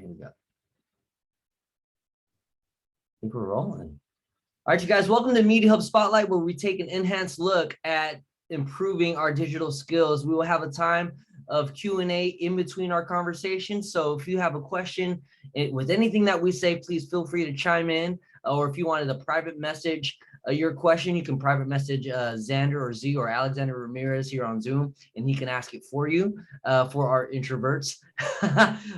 here we go. I think we're rolling. All right, you guys, welcome to Media Hub Spotlight, where we take an enhanced look at improving our digital skills. We will have a time of Q&A in between our conversations. So if you have a question with anything that we say, please feel free to chime in. Or if you wanted a private message, your question, you can private message Xander or Z or Alexander Ramirez here on Zoom, and he can ask it for you, for our introverts.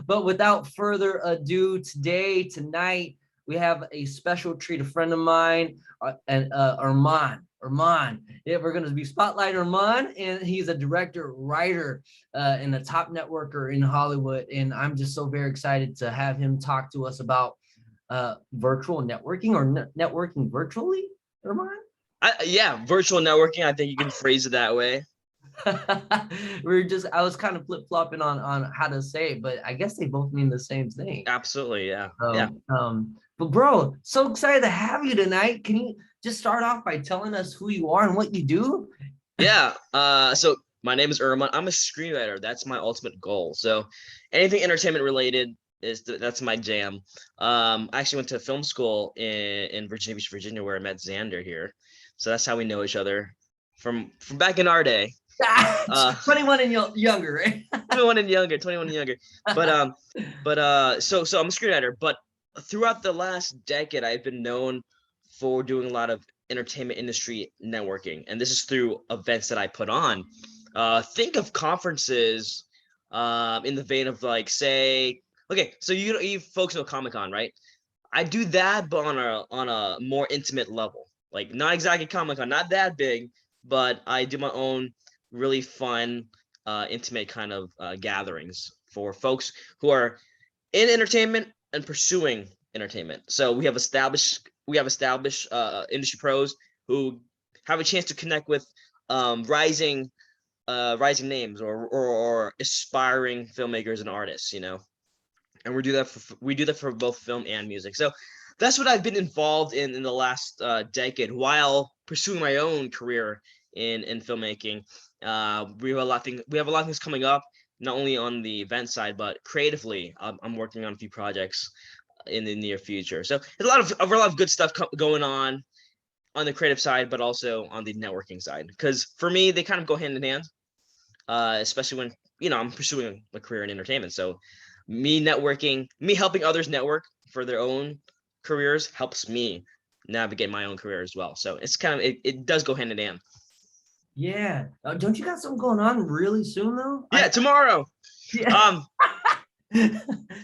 But without further ado, tonight, we have a special treat. A friend of mine, Erman. Yeah, we're going to be spotlight Erman, and he's a director, writer, and a top networker in Hollywood. And I'm just so very excited to have him talk to us about virtual networking or networking virtually, Erman? Yeah, virtual networking. I think you can phrase it that way. I was kind of flip-flopping on how to say it, but I guess they both mean the same thing. Absolutely, yeah. But bro, so excited to have you tonight. Can you just start off by telling us who you are and what you do? Yeah. So my name is Erman. I'm a screenwriter. That's my ultimate goal. So anything entertainment related that's my jam. I actually went to film school in Virginia Beach, Virginia, where I met Xander here. So that's how we know each other from back in our day. 21 and younger, right? 21 and younger. So I'm a screenwriter, but throughout the last decade, I've been known for doing a lot of entertainment industry networking, and this is through events that I put on. Think of conferences in the vein of like, say, okay, so you folks know Comic-Con, right? I do that, but on a more intimate level, like not exactly Comic-Con, not that big, but I do my own really fun, intimate kind of gatherings for folks who are in entertainment and pursuing entertainment. So we have established industry pros who have a chance to connect with rising names or aspiring filmmakers and artists, and we do that for both film and music. So that's what I've been involved in the last decade while pursuing my own career in filmmaking. We have a lot of things coming up, not only on the event side, but creatively. I'm working on a few projects in the near future. So there's a lot of good stuff going on the creative side, but also on the networking side. Because for me, they kind of go hand in hand, especially when I'm pursuing a career in entertainment. So me helping others network for their own careers helps me navigate my own career as well. So it's kind of it does go hand in hand. Yeah. Don't you got something going on really soon though? Yeah, tomorrow. Yeah.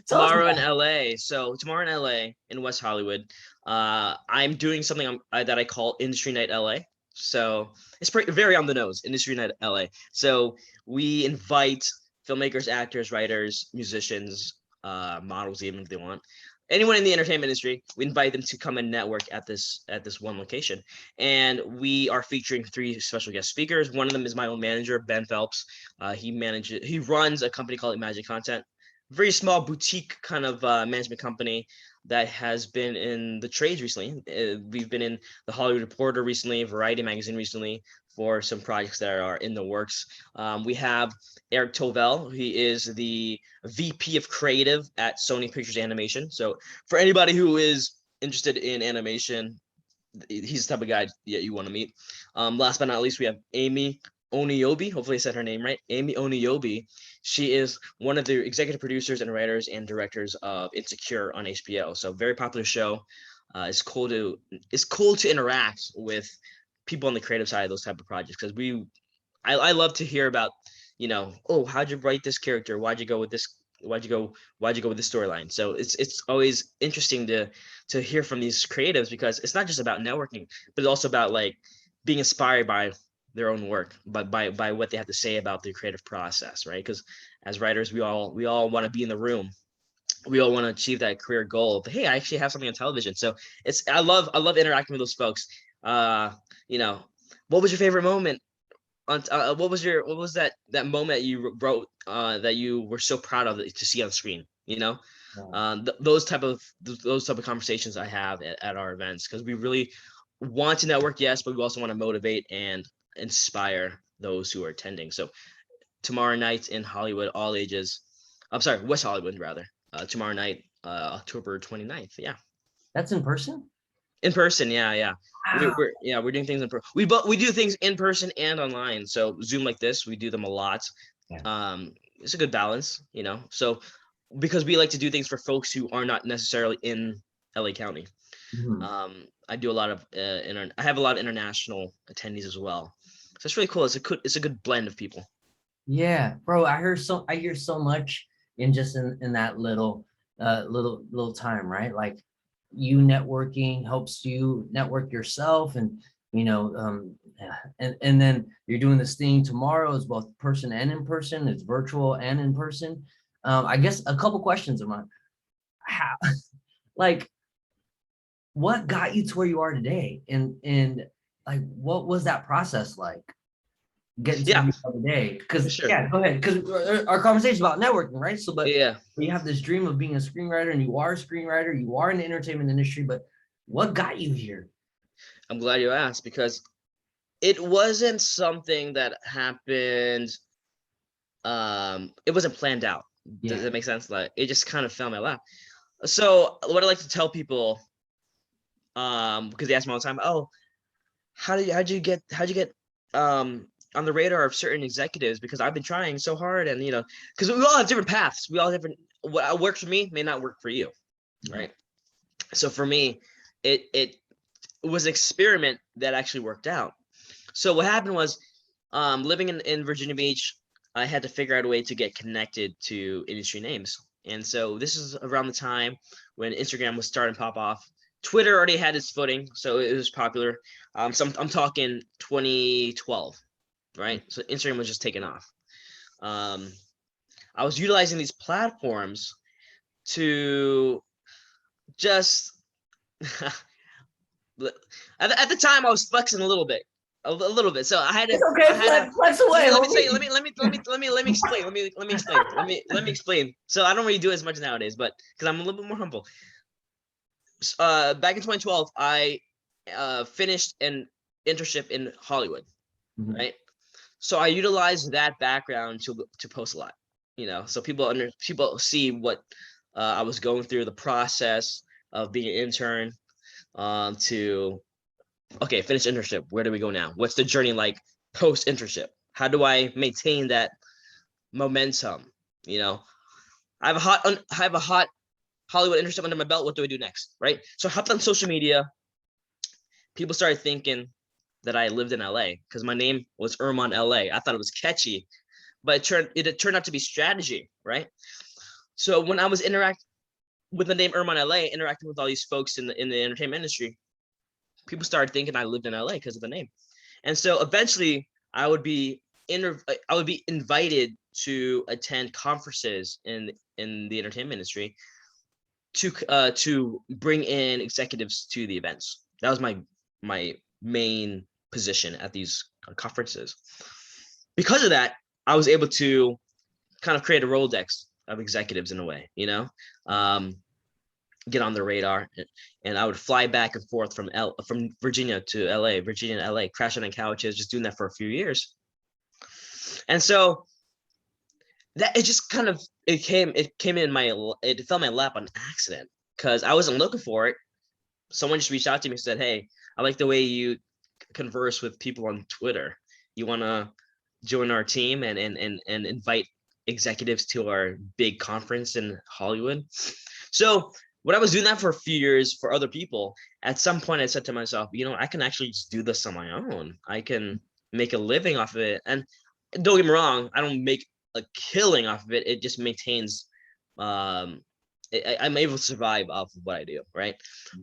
Tomorrow in LA. So tomorrow in LA in West Hollywood, I'm doing something that I call Industry Night LA. So it's very on the nose, Industry Night LA. So we invite filmmakers, actors, writers, musicians, models, even if they want, anyone in the entertainment industry. We invite them to come and network at this one location, and we are featuring 3 special guest speakers. One of them is my own manager, Ben Phelps. He runs a company called Magic Content, very small boutique kind of management company that has been in the trades recently. We've been in the Hollywood Reporter recently, Variety magazine recently, for some projects that are in the works. We have Eric Tovell. He is the VP of Creative at Sony Pictures Animation. So for anybody who is interested in animation, he's the type of guy you want to meet. Last but not least, we have Amy Oniobi. Hopefully I said her name right. Amy Oniobi. She is one of the executive producers and writers and directors of Insecure on HBO. So very popular show. It's cool to interact with people on the creative side of those type of projects, because I love to hear about, oh, how'd you write this character? Why'd you go with this? Why'd you go with this storyline? So it's always interesting to hear from these creatives, because it's not just about networking, but it's also about like being inspired by their own work, but by what they have to say about the creative process, right? Because as writers, we all want to be in the room. We all want to achieve that career goal of, hey, I actually have something on television. So I love interacting with those folks. What was your favorite moment? What was that moment you wrote that you were so proud of to see on screen? Those type of conversations I have at our events, because we really want to network, yes, but we also want to motivate and inspire those who are attending. So tomorrow night in Hollywood, all ages. I'm sorry, West Hollywood rather. tomorrow night, October 29th. Yeah. That's in person? In person, yeah, yeah. Wow. We're doing things in person. We do things in person and online. So Zoom like this, we do them a lot. Yeah. It's a good balance, you know. So because we like to do things for folks who are not necessarily in LA County. Mhm. I do a lot of I have a lot of international attendees as well. So it's really cool. It's a good blend of people. Yeah, bro, I hear so much in just in that little time, right? Like you networking helps you network yourself and yeah, and then you're doing this thing tomorrow is both person and in person, it's virtual and in person. I guess a couple questions of mine. How like what got you to where you are today? And like what was that process like? Getting to where Yeah, you are today. Because sure. yeah, go ahead. Because our conversation is about networking, right? So, but Yeah, you have this dream of being a screenwriter, and you are a screenwriter. You are in the entertainment industry, but what got you here? I'm glad you asked because it wasn't something that happened. It wasn't planned out. Does Yeah. that make sense? Like it just kind of fell in my lap. So what I like to tell people, because they ask me all the time, oh, how'd you get on the radar of certain executives? Because I've been trying so hard, and because we all have different paths. We all have different. What works for me may not work for you, Yeah. right? So for me, it was an experiment that actually worked out. So what happened was, living in Virginia Beach, I had to figure out a way to get connected to industry names. And so this is around the time when Instagram was starting to pop off. Twitter already had its footing, so it was popular. So I'm talking 2012, right? So Instagram was just taking off. Um, I was utilizing these platforms to just at the time I was flexing a little bit, a little bit. So It's okay. I had a Flex away, let me say homie. let me explain let me explain. So I don't really do as much nowadays, but because I'm a little bit more humble. Back in 2012, I finished an internship in Hollywood, Mhm. right? So I utilized that background to post a lot, so people see what I was going through, the process of being an intern, to okay, finish internship. Where do we go now? What's the journey like post internship? How do I maintain that momentum? You know, I have a hot Hollywood internship under my belt. What do I do next? Right. So I hopped on social media. People started thinking that I lived in LA because my name was Erman LA. I thought it was catchy, but it turned out to be strategy, right? So when I was interact with the name Erman LA, interacting with all these folks in the entertainment industry, people started thinking I lived in LA because of the name. And so eventually I would be invited to attend conferences in the entertainment industry to bring in executives to the events. That was my main position at these conferences. Because of that, I was able to kind of create a Rolodex of executives in a way, um, get on the radar, and I would fly back and forth from Virginia to LA, Virginia to LA, crashing on couches, just doing that for a few years. And so that it just kind of it came in my it fell in my lap on accident because I wasn't looking for it. Someone just reached out to me and said, "Hey, I like the way you converse with people on Twitter. You want to join our team and invite executives to our big conference in Hollywood?" So when I was doing that for a few years for other people, at some point I said to myself, I can actually just do this on my own. I can make a living off of it. And don't get me wrong, I don't make a killing off of it. It just maintains, um, I'm able to survive off of what I do, right?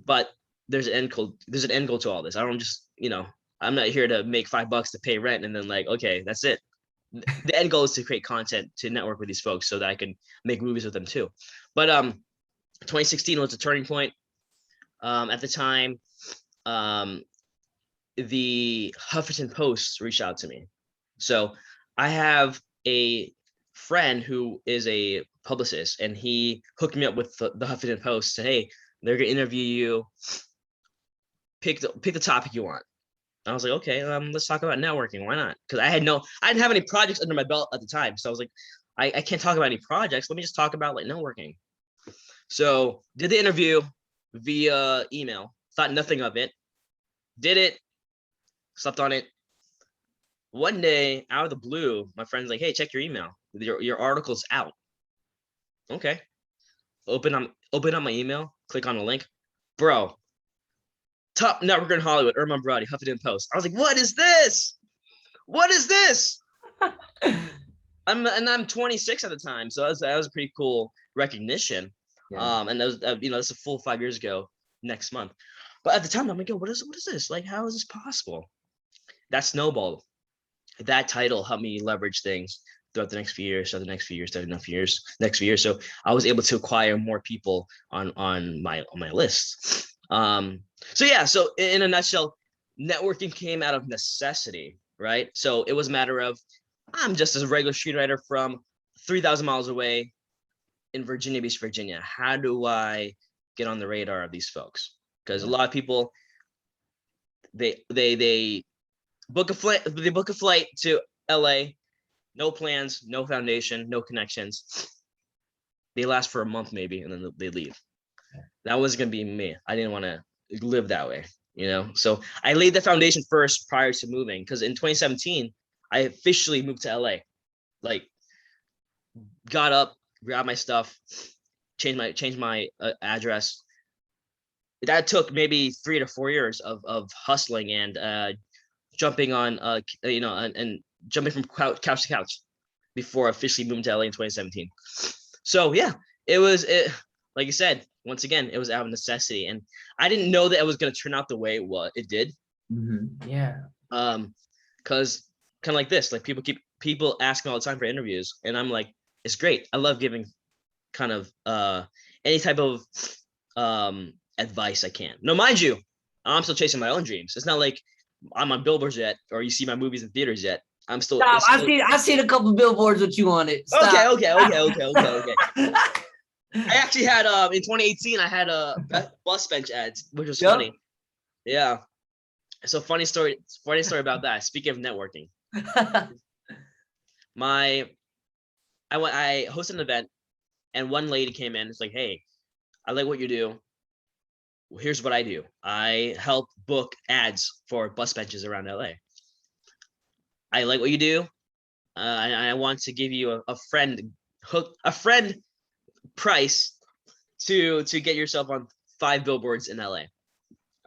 But there's an end goal. There's an end goal to all this. I don't just, I'm not here to make $5 to pay rent and then like, okay, that's it. The end goal is to create content to network with these folks so that I can make movies with them too. But 2016 was a turning point. At the time, um, the Huffington Post reached out to me. So I have a friend who is a publicist, and he hooked me up with the Huffington Post. Said, "Hey, they're gonna interview you. Pick the topic you want." I was like, "Okay, let's talk about networking. Why not?" Because I didn't have any projects under my belt at the time, so I was like, I can't talk about any projects. Let me just talk about like networking. So did the interview via email, thought nothing of it, did it, slept on it. One day out of the blue, my friend's like, hey, check your email. Your article's out. Okay. Open up my email, click on the link. Bro, top networker in Hollywood, Erman Baradi, Huffington Post. I was like, what is this? What is this? I'm 26 at the time, so that was a pretty cool recognition. Yeah. And that was that's a full 5 years ago next month. But at the time, I'm like, yo, what is this? Like, how is this possible? That snowballed. That title helped me leverage things throughout the next few years, so the next few years. So I was able to acquire more people on my list. So yeah, so in a nutshell, networking came out of necessity, right? So it was a matter of, I'm just a regular street writer from 3,000 miles away in Virginia Beach, Virginia. How do I get on the radar of these folks? Because a lot of people, they book a flight to LA, no plans, no foundation, no connections. They last for a month maybe, and then they leave. That was gonna be me. I didn't want to live that way, So I laid the foundation first prior to moving, because in 2017 I officially moved to LA. Like, got up, grabbed my stuff, changed my address. That took maybe 3 to 4 years of hustling and jumping on and jumping from couch to couch before officially moving to LA in 2017. So yeah, it like you said, once again, it was out of necessity, and I didn't know that it was going to turn out the way it did. Yeah. Because kind of like this, like people asking all the time for interviews, and I'm like, it's great. I love giving kind of any type of advice I can. No, mind you, I'm still chasing my own dreams. It's not like I'm on billboards yet, or you see my movies in theaters yet. I'm still. Stop. I've seen a couple billboards with you on it. Stop. Okay. I actually had in 2018 I had a bus bench ads, which was funny. Yeah. So funny story about that. Speaking of networking, I hosted an event, and one lady came in. It's like, hey, I like what you do. Here's what I do. I help book ads for bus benches around LA. I like what you do. I want to give you a friend price to get yourself on 5 billboards in LA. All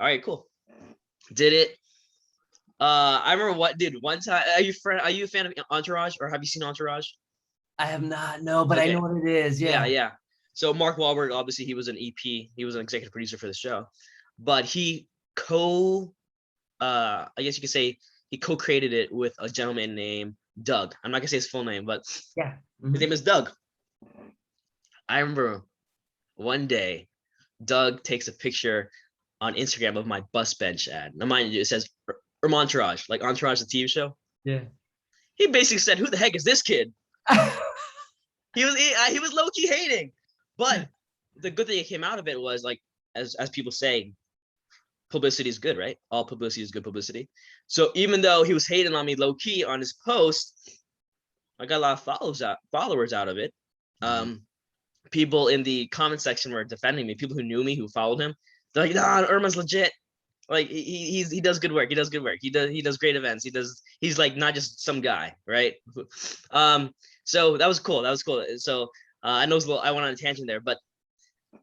right, cool. Did it. I remember one time. Are you a fan of Entourage, or have you seen Entourage? I have not, no, but okay. I know what it is. Yeah. So Mark Wahlberg, obviously, he was an EP. He was an executive producer for the show, but he I guess you could say he co-created it with a gentleman named Doug. I'm not gonna say his full name, but yeah, his name is Doug. I remember one day, Doug takes a picture on Instagram of my bus bench ad. Now, mind you, it says Entourage, like Entourage, the TV show. Yeah. He basically said, "Who the heck is this kid?" He was low key hating, but the good thing that came out of it was, like, as people say, publicity is good, right? All publicity is good publicity. So even though he was hating on me low key on his post, I got a lot of followers out of it. People in the comment section were defending me. People who knew me, who followed him, they're like, "Nah, Erman's legit. Like, he does good work. He does good work. He does great events. He's like not just some guy, right?" So that was cool. So I know I went on a tangent there, but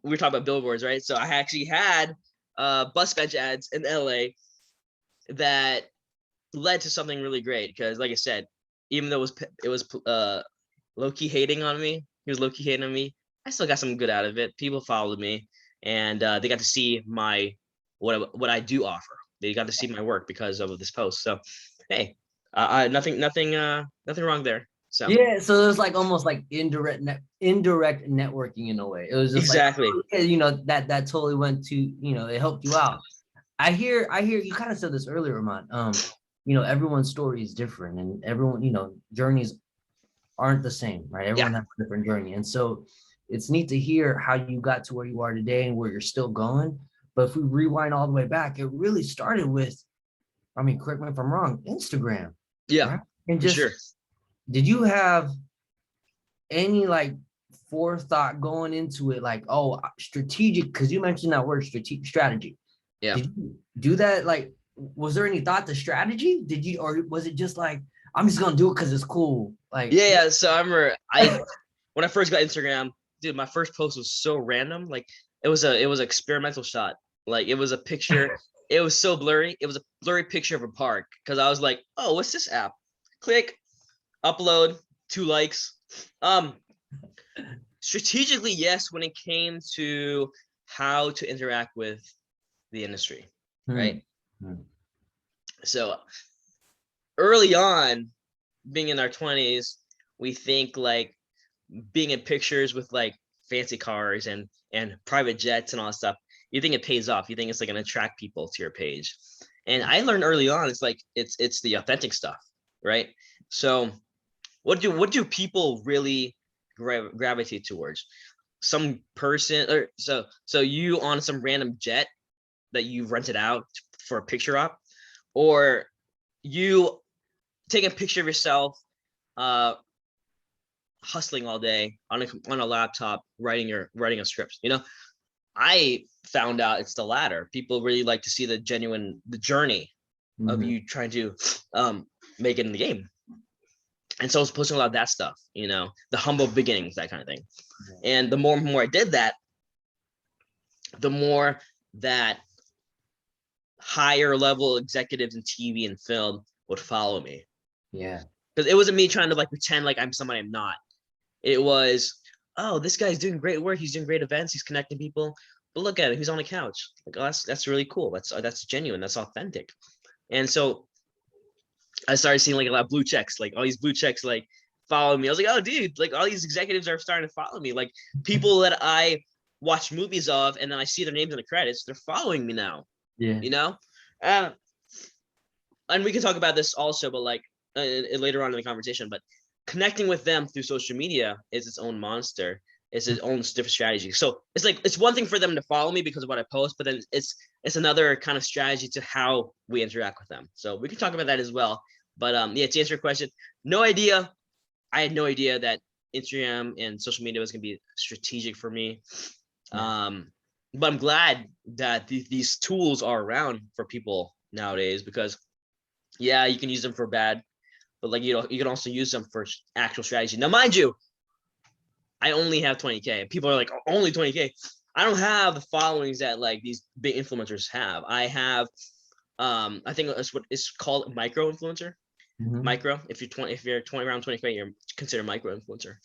we were talking about billboards, right? So I actually had bus bench ads in LA that led to something really great, because, like I said, even though it was low-key hating on me, he was low-key hating on me, I still got some good out of it. People followed me, and they got to see what I do offer. They got to see my work because of this post. So hey, nothing wrong there. So yeah, so it was like almost like indirect networking in a way. It was just exactly, like, that totally went to, it helped you out. I hear you kind of said this earlier, Erman. Everyone's story is different, and everyone, journeys aren't the same, right? Everyone has a different journey. And so it's neat to hear how you got to where you are today and where you're still going. But if we rewind all the way back, it really started with, correct me if I'm wrong, Instagram. Yeah, right? And just, sure. Did you have any like forethought going into it? Like, oh, strategic, because you mentioned that word strategy. Yeah. Did you do that? Like, was there any thought to strategy? Did you, or was it just like, I'm just gonna do it because it's cool? Like, Yeah. So I remember when I first got Instagram, dude, my first post was so random. Like it was an experimental shot. Like it was a picture. It was so blurry. It was a blurry picture of a park because I was like, oh, what's this app? Click, upload, 2 likes. Strategically, yes, when it came to how to interact with the industry, right? So early on, being in our 20s, we think like being in pictures with like fancy cars and private jets and all that stuff, you think it pays off. You think it's like gonna attract people to your page. And I learned early on, it's like it's the authentic stuff, right? So what do people really gravitate towards? Some person, or so you on some random jet that you've rented out for a picture op, or you take a picture of yourself hustling all day on a laptop writing a script. I found out it's the latter. People really like to see the journey of you trying to make it in the game. And so I was posting a lot of that stuff, the humble beginnings, that kind of thing. And the more and more I did that, the more that higher level executives in TV and film would follow me. Yeah. Because it wasn't me trying to like pretend like I'm somebody I'm not. It was, oh, this guy's doing great work. He's doing great events. He's connecting people. But look at him. He's on the couch. Like, oh, that's really cool. That's genuine. That's authentic. And so I started seeing like a lot of blue checks, like all these blue checks, like follow me. I was like, oh, dude, like all these executives are starting to follow me. Like people that I watch movies of, and then I see their names in the credits, they're following me now. Yeah. And we can talk about this also, but like later on in the conversation. But connecting with them through social media is its own monster. It's its own different strategy. So it's like it's one thing for them to follow me because of what I post, but then it's another kind of strategy to how we interact with them. So we can talk about that as well. But yeah, to answer your question, no idea. I had no idea that Instagram and social media was gonna be strategic for me. But I'm glad that these tools are around for people nowadays because yeah, you can use them for bad, but like you can also use them for actual strategy. Now, mind you, I only have 20K. People are like, oh, only 20K. I don't have the followings that like these big influencers have. I have, I think that's what it's called, micro influencer. Micro. If you're 20 around 20K, you're considered micro influencer.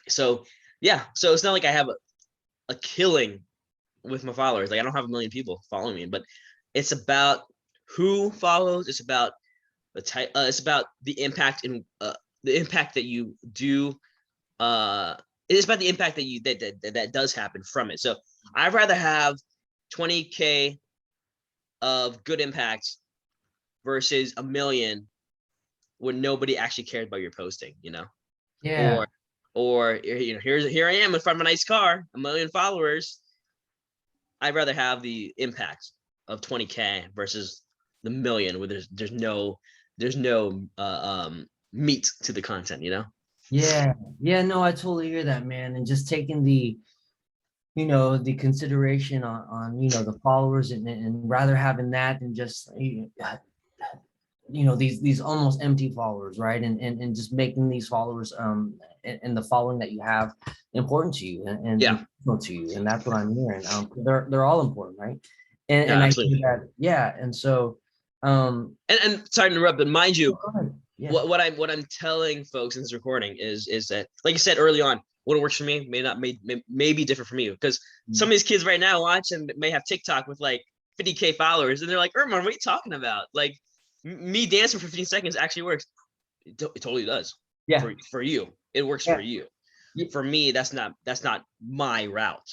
So yeah, so it's not like I have a killing with my followers. Like I don't have 1 million people following me, but it's about who follows. It's about the type. It's about the impact that you do. It's about the impact that does happen from it. So I'd rather have 20K of good impact versus 1 million when nobody actually cares about your posting, Yeah. or here I am in front of a nice car, 1 million followers. I'd rather have the impact of 20K versus the 1 million where there's no meat to the content, Yeah. No, I totally hear that, man. And just taking the consideration on the followers and rather having that than just these almost empty followers, right? And just making these followers and the following that you have important to you and Yeah. to you. And that's what I'm hearing. They're all important, right? And Yeah, and I absolutely. see that, yeah. And so and sorry to interrupt, but mind you, yeah. what I'm telling folks in this recording is that, like I said early on, what works for me may be different from you, because some of these kids right now watch and may have TikTok with like 50K followers, and they're like, Erman, what are you talking about? Like me dancing for 15 seconds actually works. It totally does. Yeah. For you, it works for you. For me, that's not my route,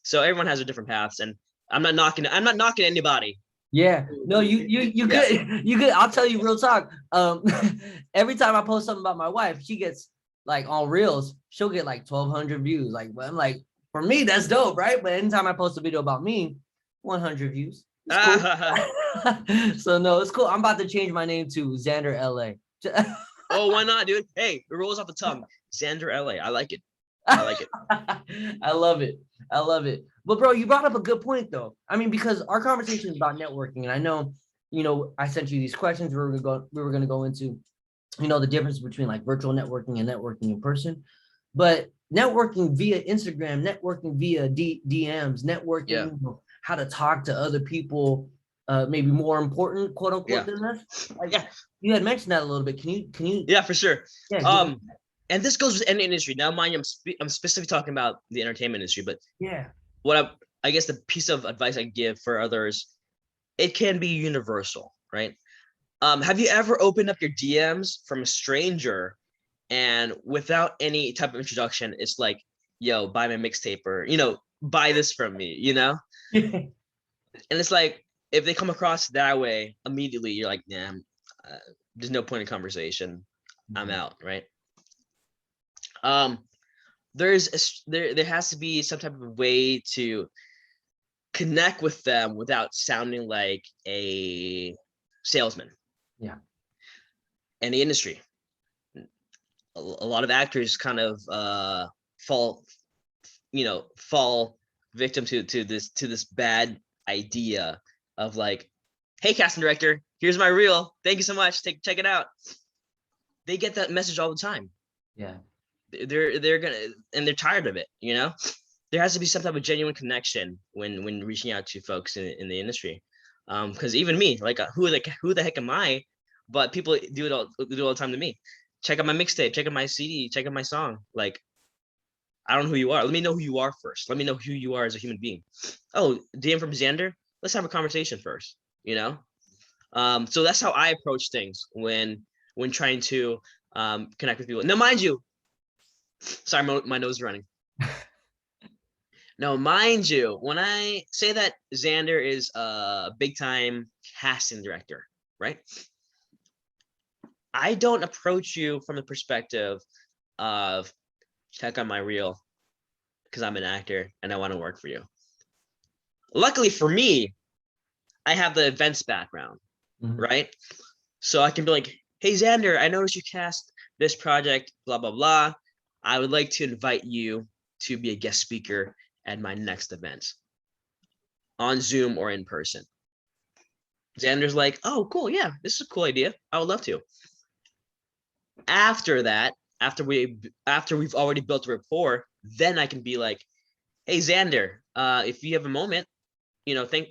So everyone has their different paths, and I'm not knocking anybody. Yeah, no, you good. I'll tell you real talk. Every time I post something about my wife, she gets like on reels, she'll get like 1,200 views. Like, I'm like, for me, that's dope, right? But anytime I post a video about me, 100 views. It's cool. So no, it's cool. I'm about to change my name to Xander LA. Oh, why not, dude? Hey, it rolls off the tongue. Xander LA. I like it. I like it. I love it. I love it. But bro, you brought up a good point though. I mean, because our conversation is about networking, and I know, I sent you these questions we were gonna go into, the difference between like virtual networking and networking in person. But networking via Instagram, networking via DMs, networking, Yeah. how to talk to other people, maybe more important, quote unquote, Yeah. than this. Like, Yeah. you had mentioned that a little bit. Can you? Yeah, for sure. Yeah. Give us, And this goes with any industry. Now, mind you, I'm specifically talking about the entertainment industry, but yeah. what I guess the piece of advice I give for others, it can be universal, right? Have you ever opened up your DMs from a stranger and without any type of introduction, it's like, yo, buy my mixtape, or, buy this from me, And it's like, if they come across that way, immediately you're like, nah, uh, there's no point in conversation. I'm out, right? Um, there has to be some type of way to connect with them without sounding like a salesman. Yeah. In the industry, a lot of actors kind of fall fall victim to this bad idea of like, hey, casting director, here's my reel, thank you so much, check it out. They get that message all the time. Yeah. They're gonna, and they're tired of it. There has to be some type of genuine connection when reaching out to folks in the industry. Because even me, like, who the heck am I? But people do it all the time to me. Check out my mixtape, check out my CD, check out my song. Like, I don't know who you are. Let me know who you are first. Let me know who you are as a human being. Oh, DM from Xander. Let's have a conversation first. So that's how I approach things when trying to connect with people. Now, mind you, sorry, my nose is running. Now, mind you, when I say that Xander is a big time casting director, right? I don't approach you from the perspective of check out my reel because I'm an actor and I want to work for you. Luckily for me, I have the events background, right? So I can be like, hey, Xander, I noticed you cast this project, blah, blah, blah. I would like to invite you to be a guest speaker at my next event on Zoom or in person. Xander's like, oh, cool. Yeah, this is a cool idea. I would love to. After that, after we've already built a rapport, then I can be like, hey, Xander, if you have a moment,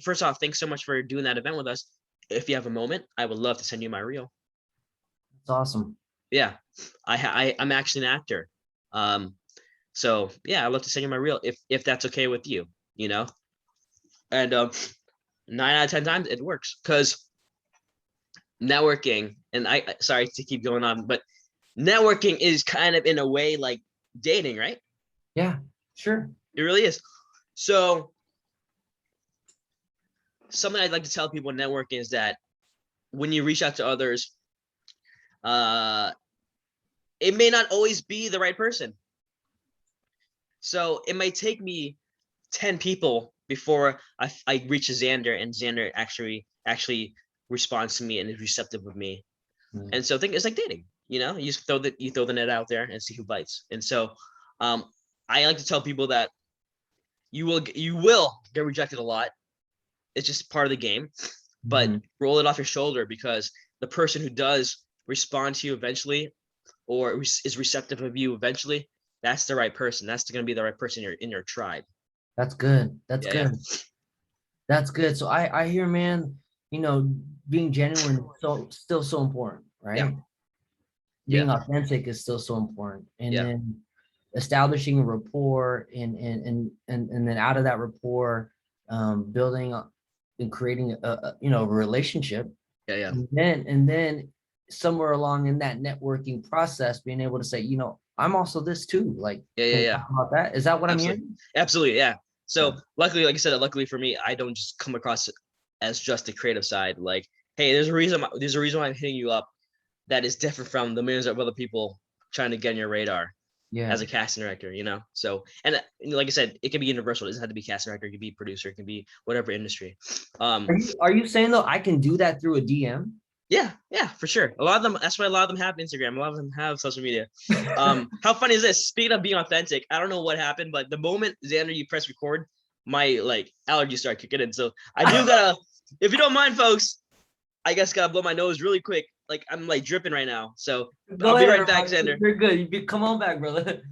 first off, thanks so much for doing that event with us. If you have a moment, I would love to send you my reel. That's awesome. Yeah, I'm actually an actor. So yeah, I'd love to send you my reel if that's okay with you, And 9 out of 10 times it works, because networking, and I sorry to keep going on, but networking is kind of in a way like dating, right? Yeah, sure. It really is. So something I'd like to tell people in networking is that when you reach out to others, it may not always be the right person. So it might take me 10 people before I reach a Xander, and Xander actually responds to me and is receptive with me. And so I think it's like dating, you just throw the net out there and see who bites. And so I like to tell people that you will get rejected a lot. It's just part of the game, but roll it off your shoulder, because the person who does respond to you eventually, or is receptive of you eventually, that's the right person. That's going to be the right person in your tribe. That's good. That's Yeah, good. yeah. That's good. So I hear, man, being genuine is still so important, right? Yeah. Being Yeah. authentic is still so important. And Yeah. then establishing a rapport, and then out of that rapport, building and creating a relationship. Yeah. Yeah. And then somewhere along in that networking process, being able to say, I'm also this too. Like, Yeah. can Yeah. we Yeah. talk about that? Is that what Absolutely. I'm hearing? Absolutely. Yeah. So Yeah. luckily, like I said, luckily for me, I don't just come across it as just the creative side. Like, hey, there's a reason why I'm hitting you up that is different from the millions of other people trying to get on your radar Yeah. as a casting director, So, and like I said, it can be universal. It doesn't have to be casting director. It can be producer. It can be whatever industry. Are you saying though I can do that through a DM? Yeah, for sure. A lot of them. That's why a lot of them have Instagram. A lot of them have social media. How funny is this? Speaking of being authentic, I don't know what happened, but the moment Xander you press record, my like allergies start kicking in. So I do gotta, if you don't mind, folks, I guess gotta blow my nose really quick. Like I'm like dripping right now. So Go I'll be ahead, right back, Erman. Xander. You're good. Come on back, brother.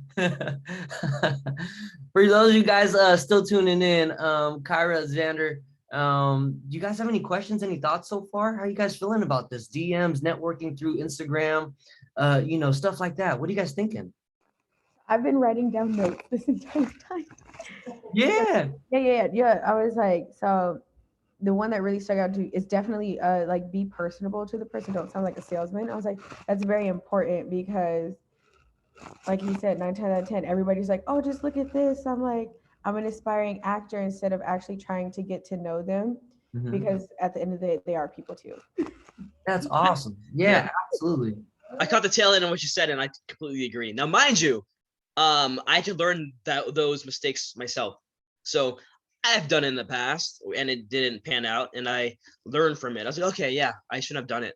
For those of you guys still tuning in, Kyra, Xander, do you guys have any questions, any thoughts so far? How are you guys feeling about this? DMs, networking through Instagram, stuff like that. What are you guys thinking? I've been writing down notes this entire time. Yeah. Yeah. I was like, so the one that really stuck out to is definitely like be personable to the person. Don't sound like a salesman. I was like, that's very important because, like you said, 9 times out of 10, everybody's like, oh, just look at this. I'm like, I'm an aspiring actor instead of actually trying to get to know them, Mhm. because at the end of the day, they are people too. That's awesome. Yeah. Yeah, absolutely. I caught the tail end of what you said, and I completely agree. Now, mind you, I had to learn those mistakes myself. So I've done it in the past, and it didn't pan out, and I learned from it. I was like, okay, yeah, I shouldn't have done it.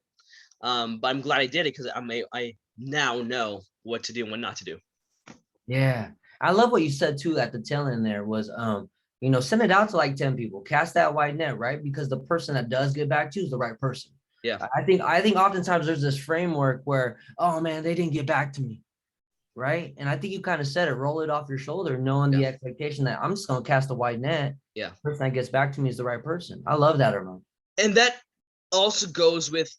But I'm glad I did it because I now know what to do and what not to do. Yeah. I love what you said too at the tail end there was send it out to like 10 people, cast that wide net, right? Because the person that does get back to you is the right person. Yeah. I think oftentimes there's this framework where, oh man, they didn't get back to me. Right. And I think you kind of said it, roll it off your shoulder, knowing the expectation that I'm just gonna cast a wide net. Yeah. The person that gets back to me is the right person. I love that, Erman. And that also goes with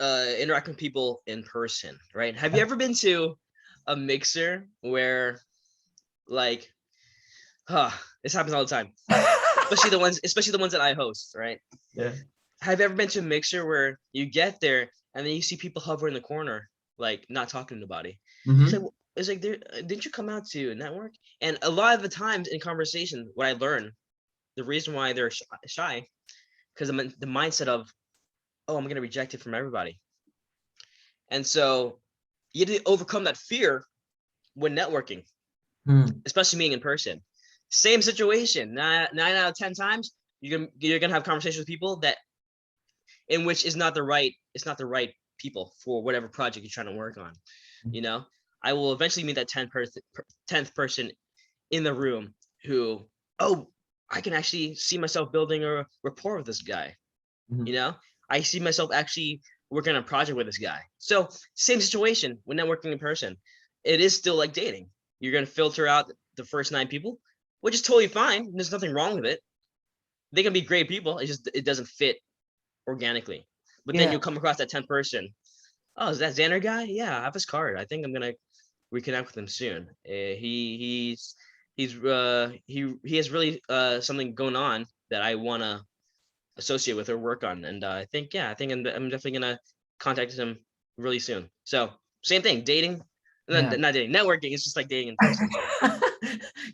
interacting with people in person, right? Have you ever been to a mixer where like this happens all the time. especially the ones that I host, right? Yeah. Have you ever been to a mixer where you get there and then you see people hover in the corner, like not talking to nobody? Mm-hmm. It's like, didn't you come out to network? And a lot of the times in conversation, what I learned, the reason why they're shy, because the mindset of, oh, I'm gonna reject it from everybody. And so you have to overcome that fear when networking, especially being in person. Same situation. Nine out of 10 times, you're gonna have conversations with people that in which it's not the right people for whatever project you're trying to work on. You know, I will eventually meet that 10th person in the room who, oh, I can actually see myself building a rapport with this guy. Mm-hmm. You know, I see myself actually working on a project with this guy. So same situation when networking in person. It is still like dating. You're going to filter out the first 9 people, which is totally fine. There's nothing wrong with it. They can be great people. It doesn't fit organically. But then you'll come across that 10th person. Oh, is that Xander guy? Yeah, I have his card. I think I'm gonna reconnect with him soon. He has really something going on that I wanna associate with or work on, and I think I'm definitely gonna contact him really soon. So same thing, dating, not dating, networking. It's just like dating in person.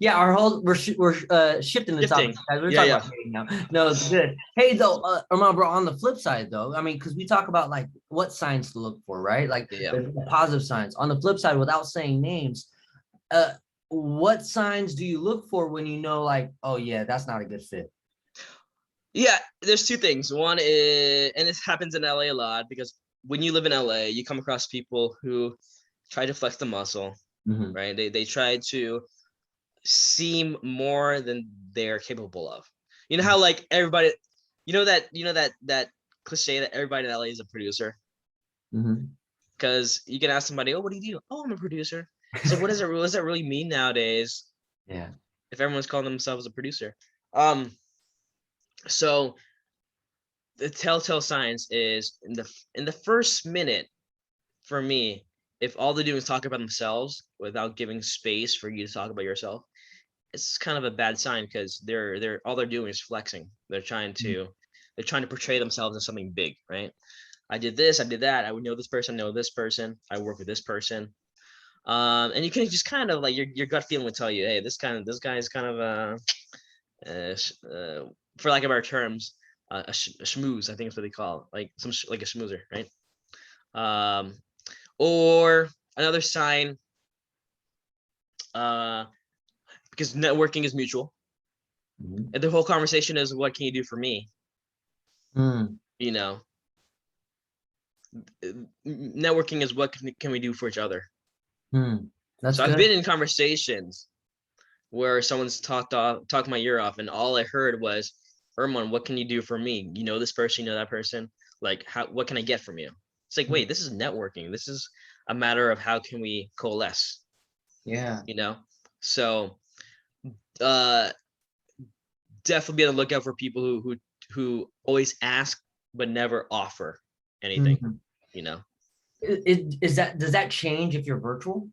Yeah, we're shifting the topic, guys. We're talking about dating now. No, it's good. Hey, though, Erman, bro, on the flip side, though, I mean, because we talk about like what signs to look for, right? Like the positive signs. On the flip side, without saying names, what signs do you look for when you know, like, oh yeah, that's not a good fit? Yeah, there's 2 things. One is, and this happens in LA a lot, because when you live in LA, you come across people who try to flex the muscle, right? They try to seem more than they're capable of. You know how like everybody, that cliche that everybody in LA is a producer. Because you can ask somebody, oh, what do you do? Oh, I'm a producer. So what does that really mean nowadays? Yeah. If everyone's calling themselves a producer. So the telltale signs is in the first minute, for me, if all they do is talk about themselves without giving space for you to talk about yourself, it's kind of a bad sign, because they're all they're doing is flexing. They're trying to portray themselves as something big, right? I did this, I did that. I would know this person, I work with this person. And you can just kind of like your gut feeling would tell you, hey, this guy is kind of for lack of better terms, a schmooze. I think is what they call it, like a schmoozer, right? Or another sign, because networking is mutual, and the whole conversation is, what can you do for me? You know, networking is what can we do for each other. That's So I've good. been in conversations where someone's talked my ear off, and all I heard was, Erman, what can you do for me? You know this person, you know that person. Like, what can I get from you? It's like, wait, this is networking. This is a matter of how can we coalesce, Yeah. you know? So uh definitely be on the lookout for people who always ask but never offer anything, Mhm. you know? Does that change if you're virtual?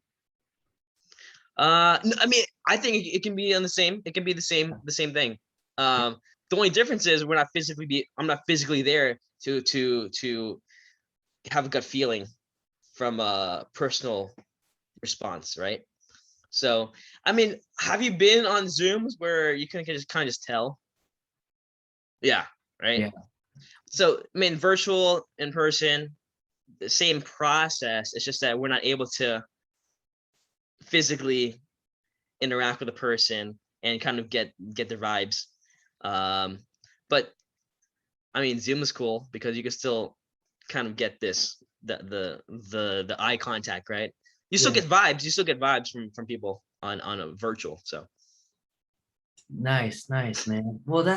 I mean, I think it can be on the same. It can be the same thing. The only difference is I'm not physically there to have a gut feeling from a personal response, right? So, I mean, have you been on Zooms where you can just kind of just tell? Yeah, right. Yeah. So, I mean, virtual, in person, the same process. It's just that we're not able to physically interact with a person and kind of get the vibes. But I mean, Zoom is cool because you can still kind of get the eye contact, right? You still Yeah. get vibes. You still get vibes from people on a virtual. So Nice, man. Well,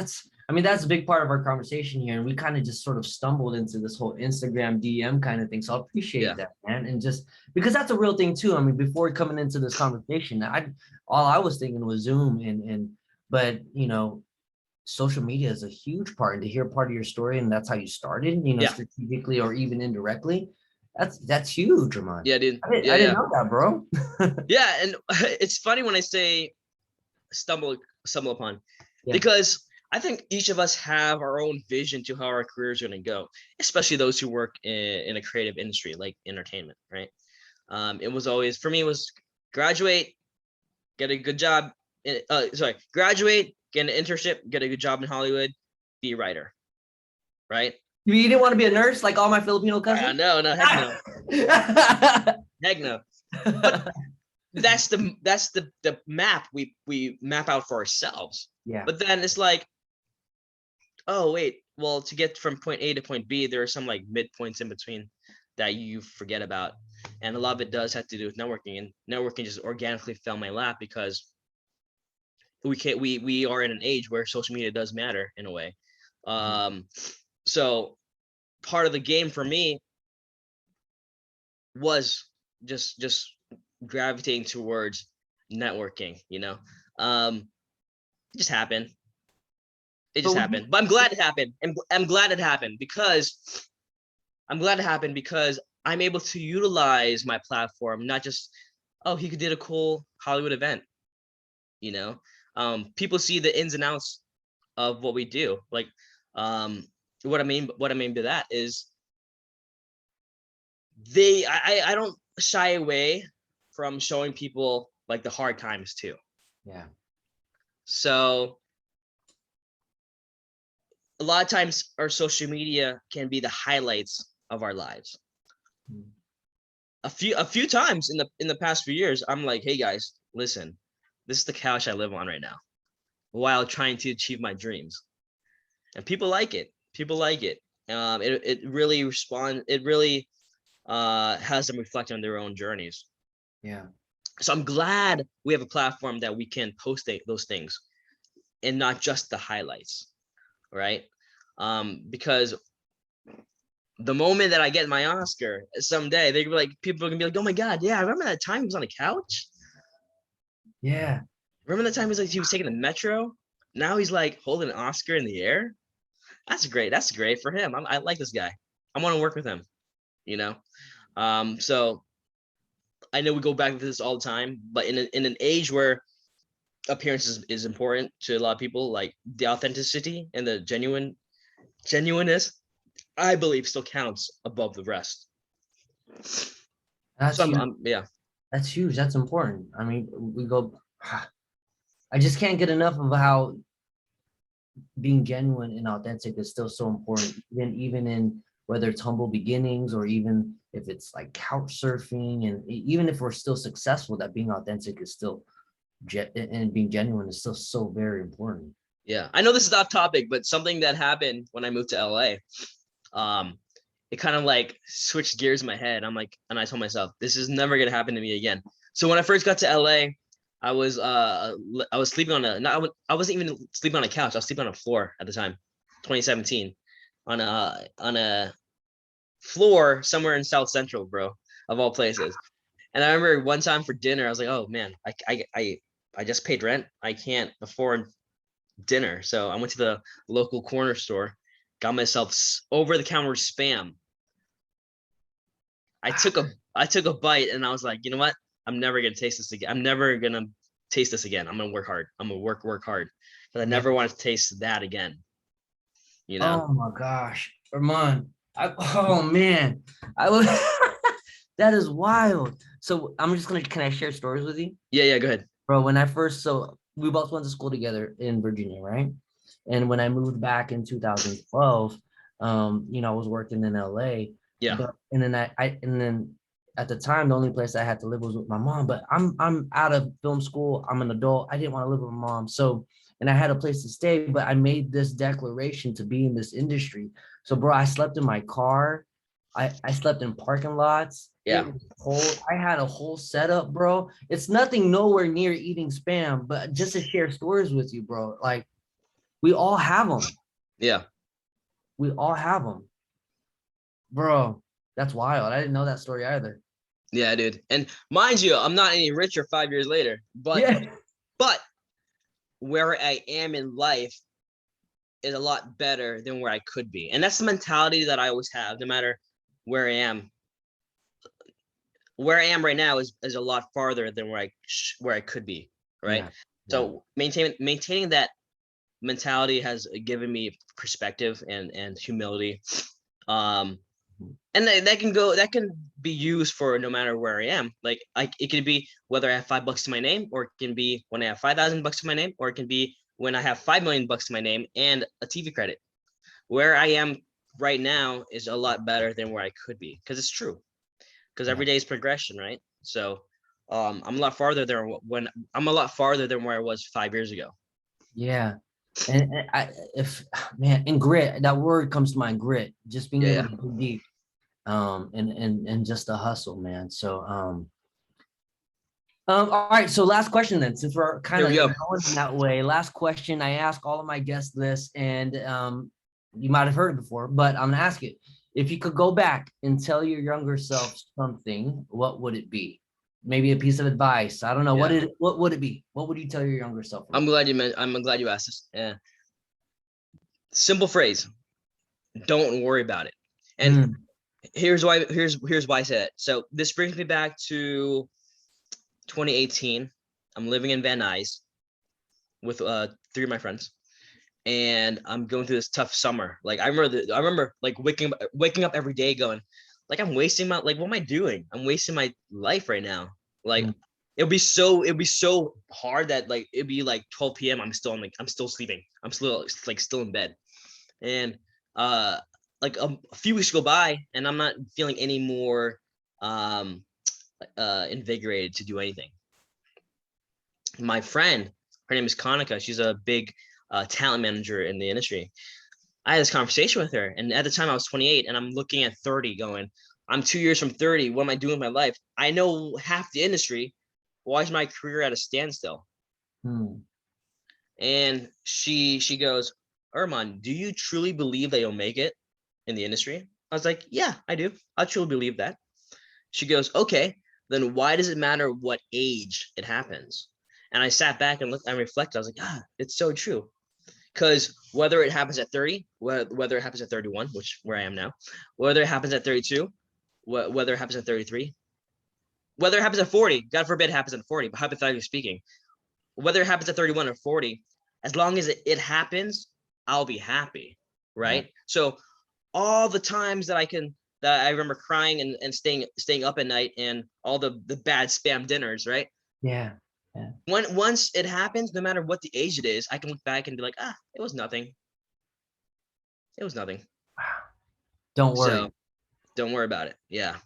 I mean, that's a big part of our conversation here. And we kind of just sort of stumbled into this whole Instagram DM kind of thing. So I appreciate yeah, that, man. And just because that's a real thing too. I mean, before coming into this conversation, all I was thinking was Zoom but social media is a huge part. And to hear part of your story and that's how you started, yeah, strategically or even indirectly, that's huge, Ramon. yeah, dude. I Yeah, didn't yeah, know that, bro. yeah. And it's funny when I say stumble upon, Yeah. because I think each of us have our own vision to how our careers are going to go, especially those who work in a creative industry like entertainment, right? It was always, for me, it was graduate, get a good job. Graduate, get an internship, get a good job in Hollywood, be a writer, right? You didn't want to be a nurse like all my Filipino cousins? No, heck no, heck no. But that's the map we map out for ourselves. Yeah. But then it's like, oh wait, well, to get from point A to point B, there are some like midpoints in between that you forget about, and a lot of it does have to do with networking, and networking just organically fell in my lap because we are in an age where social media does matter in a way. So part of the game for me was just gravitating towards networking, it just happened. It But just happened. But I'm glad it happened. And I'm glad it happened because I'm able to utilize my platform, not just, oh, he did a cool Hollywood event, you know. People see the ins and outs of what we do. Like, what I mean by that is I don't shy away from showing people like the hard times too. yeah. So a lot of times our social media can be the highlights of our lives. A few times in the past few years, I'm like, hey guys, listen, this is the couch I live on right now while trying to achieve my dreams. And people like it. People like it. It really has them reflect on their own journeys. Yeah. So I'm glad we have a platform that we can post those things and not just the highlights, right? Because the moment that I get my Oscar someday, they're gonna be like, people are gonna be like, oh my God, yeah, I remember that time he was on a couch. Yeah. Remember that time he was taking the metro? Now he's like holding an Oscar in the air. That's great. That's great for him. I like this guy. I want to work with him, you know? So I know we go back to this all the time, but in an age where appearance is important to a lot of people, like the authenticity and the genuineness, I believe still counts above the rest. That's So huge. yeah. That's huge. That's important. I mean, I just can't get enough of how being genuine and authentic is still so important, even in whether it's humble beginnings or even if it's like couch surfing, and even if we're still successful, that being authentic is still and being genuine is still so very important. Yeah, I know this is off topic, but something that happened when I moved to LA, it kind of like switched gears in my head. I'm like, and I told myself, this is never gonna happen to me again. So when I first got to LA, I was sleeping on a not I wasn't even sleeping on a couch. I was sleeping on a floor at the time, 2017, on a floor somewhere in South Central, bro, of all places. And I remember one time for dinner, I was like, oh man, I just paid rent. I can't afford dinner. So I went to the local corner store, got myself over the counter spam. I took a bite and I was like, you know what? I'm never gonna taste this again. I'm never gonna taste this again. I'm gonna work hard. I'm gonna work hard. But I never want to taste that again. You know? Oh my gosh, Erman. Oh man, I was that is wild. So I'm just gonna can I share stories with you? Yeah, go ahead. Bro, when I first so we both went to school together in Virginia, right? And when I moved back in 2012, I was working in LA. Yeah. But and then and then at the time the only place I had to live was with my mom. But I'm out of film school. I'm an adult. I didn't want to live with my mom. So and I had a place to stay, but I made this declaration to be in this industry. So bro, I slept in my car. I slept in parking lots. Yeah. It was cold. I had a whole setup, bro. It's nothing nowhere near eating spam, but just to share stories with you, bro. Like we all have them. Yeah. We all have them. Bro, that's wild. I didn't know that story either. Yeah, dude. And mind you, I'm not any richer 5 years later, Yeah. but where I am in life is a lot better than where I could be. And that's the mentality that I always have, no matter where I am. Where I am right now is a lot farther than where I could be, right? Yeah. So maintaining that mentality has given me perspective and humility. And that can be used for no matter where I am. Like it can be whether I have $5 to my name, or it can be when I have $5,000 to my name, or it can be when I have 5 million bucks to my name and a TV credit. Where I am right now is a lot better than where I could be, because it's true. Because every day is progression, right? So I'm a lot farther there when I'm a lot farther than where I was 5 years ago. Yeah. And and grit, that word comes to mind, grit, just being able to go deep, and just the hustle, man. So, all right. So last question then, since we're kind of going that way, last question. I ask all of my guests this, and you might have heard it before, but I'm gonna ask it. If you could go back and tell your younger self something, what would it be? Maybe a piece of advice. I don't know. Yeah. What would it be? What would you tell your younger self? I'm glad you asked this. Yeah. Simple phrase. Don't worry about it. And here's why I say that. So this brings me back to 2018. I'm living in Van Nuys with 3 of my friends, and I'm going through this tough summer. Like I remember like waking up every day going, like, I'm wasting my, like, what am I doing? I'm wasting my life right now. Like it'd be so hard that like it'd be like 12 p.m. I'm still sleeping. I'm still in bed. And like a few weeks go by and I'm not feeling any more invigorated to do anything. My friend, her name is Kanika. She's a big talent manager in the industry. I had this conversation with her, and at the time I was 28, and I'm looking at 30 going, I'm 2 years from 30. What am I doing with my life? I know half the industry. Why is my career at a standstill? And she goes, Erman, do you truly believe that you'll make it in the industry? I was like, yeah, I do. I truly believe that. She goes, okay, then why does it matter what age it happens? And I sat back and looked and reflected. I was like, it's so true. Because whether it happens at 30, whether it happens at 31, which where I am now, whether it happens at 32, whether it happens at 33, whether it happens at 40, God forbid it happens at 40, but hypothetically speaking, whether it happens at 31 or 40, as long as it happens, I'll be happy, right? So all the times that I remember crying and staying up at night, and all the bad spam dinners, right? Yeah. Once it happens, no matter what the age it is, I can look back and be like, it was nothing. It was nothing. Don't worry. So don't worry about it. Yeah.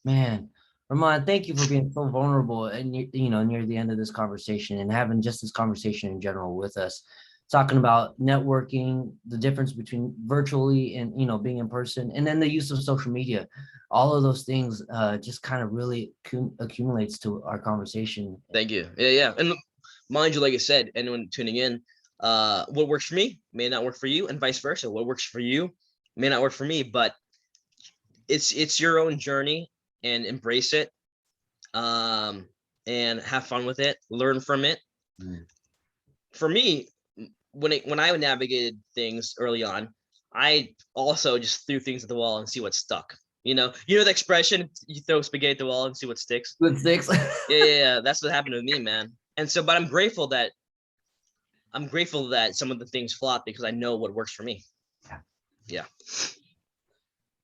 Man, Erman, thank you for being so vulnerable and near the end of this conversation and having just this conversation in general with us. talking about networking, the difference between virtually and, being in person, and then the use of social media. All of those things just kind of really accumulates to our conversation. Thank you. Yeah. And mind you, like I said, anyone tuning in, what works for me may not work for you, and vice versa. What works for you may not work for me, but it's your own journey, and embrace it. And have fun with it, learn from it. For me, when I navigated things early on, I also just threw things at the wall and see what stuck. The expression, you throw spaghetti at the wall and see what sticks. Good sticks. Yeah, that's what happened to me, man. And so, but I'm grateful that some of the things flop because I know what works for me. Yeah.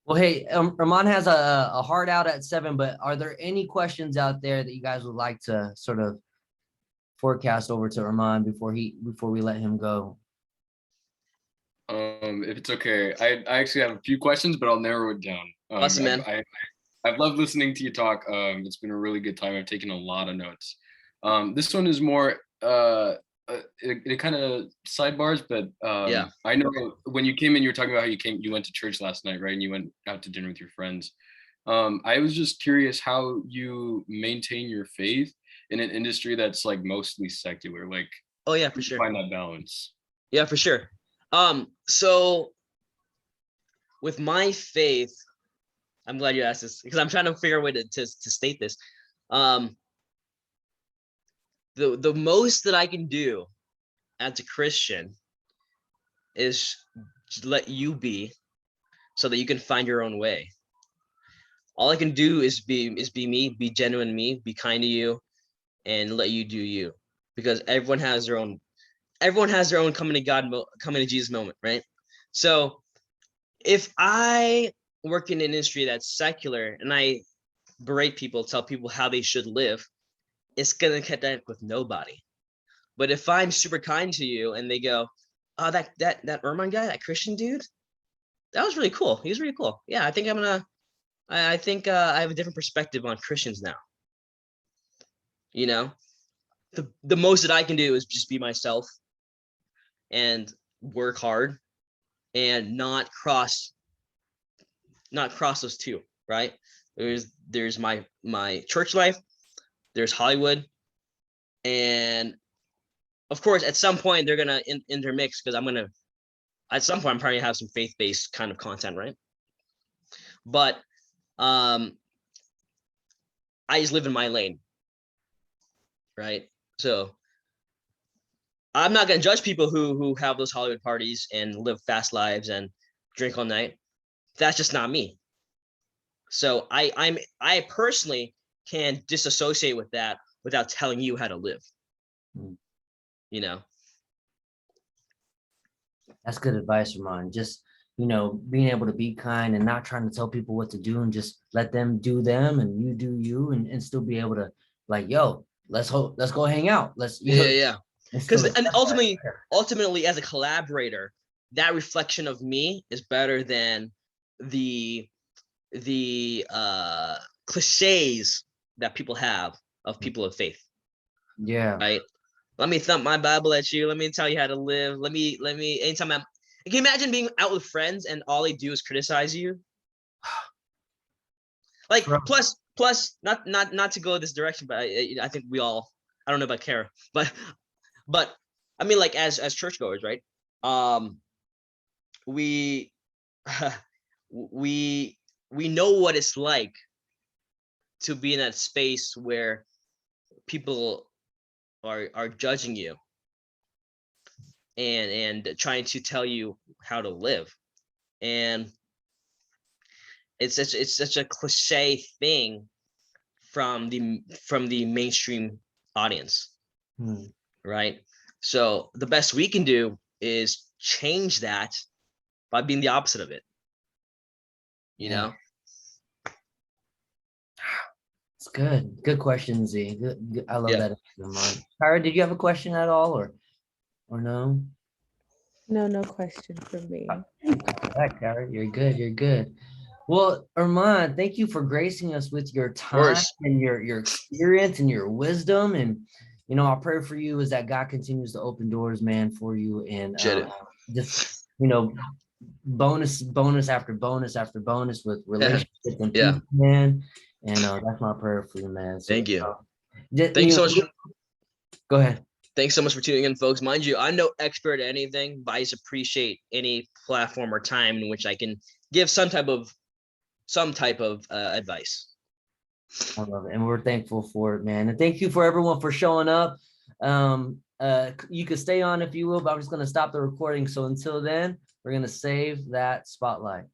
Well, hey, Erman has a hard out at 7, but are there any questions out there that you guys would like to sort of forecast over to Erman before we let him go? If it's okay, I actually have a few questions, but I'll narrow it down. Awesome, man. I've loved listening to you talk. It's been a really good time. I've taken a lot of notes. This one is more it kind of sidebars, but Yeah. I know when you came in, you were talking about how you went to church last night, right? And you went out to dinner with your friends. I was just curious how you maintain your faith in an industry that's like mostly secular. Like, Oh yeah, for sure. find that balance. Yeah, for sure. So with my faith, I'm glad you asked this because I'm trying to figure a way to state this. The most that I can do as a Christian is just let you be, so that you can find your own way. All I can do is be me, be genuine me, be kind to you, and let you do you, because everyone has their own coming to Jesus moment, right? So if I work in an industry that's secular and I berate people, tell people how they should live, it's gonna connect with nobody. But if I'm super kind to you and they go, oh, that Erman guy, that Christian dude, that was really cool. He was really cool. Yeah, I think I have a different perspective on Christians now. The most that I can do is just be myself and work hard and not cross those two, right? There's my church life, there's Hollywood, and of course at some point they're gonna intermix, because at some point I'm probably have some faith-based kind of content, right? But I just live in my lane, right? So I'm not gonna judge people who have those Hollywood parties and live fast lives and drink all night. That's just not me. So I personally can disassociate with that without telling you how to live. That's good advice, Ramon. Just, being able to be kind and not trying to tell people what to do, and just let them do them and you do you, and still be able to, like, yo, let's go hang out. Yeah. Because and ultimately as a collaborator, that reflection of me is better than the cliches that people have of people of faith. Yeah. Right. Let me thump my Bible at you. Let me tell you how to live. Let me anytime can you imagine being out with friends and all they do is criticize you? Like, plus not to go this direction, but I think we all, I don't know about Kara, but I mean, like, as churchgoers, right? We know what it's like to be in that space where people are judging you and trying to tell you how to live, and it's such a cliche thing from the mainstream audience, right? So the best we can do is change that by being the opposite of it. It's good. Good question, Z. Good. I love Yeah. that. Kara, did you have a question at all, or no? No question for me. Yeah, Kara, you're good. You're good. Well, Erman, thank you for gracing us with your time and your experience and your wisdom. And you know, our prayer for you is that God continues to open doors, man, for you, and Shit. just, you know, bonus after bonus after bonus with relationships and Yeah. people, man. And that's my prayer for you, man. So, Thank you. just, Thanks you so know, much. go ahead. Thanks so much for tuning in, folks. Mind you, I'm no expert at anything, but I just appreciate any platform or time in which I can give some type of advice. I love it. And we're thankful for it, man. And thank you for everyone for showing up. You could stay on if you will, but I'm just going to stop the recording. So until then, we're going to save that spotlight.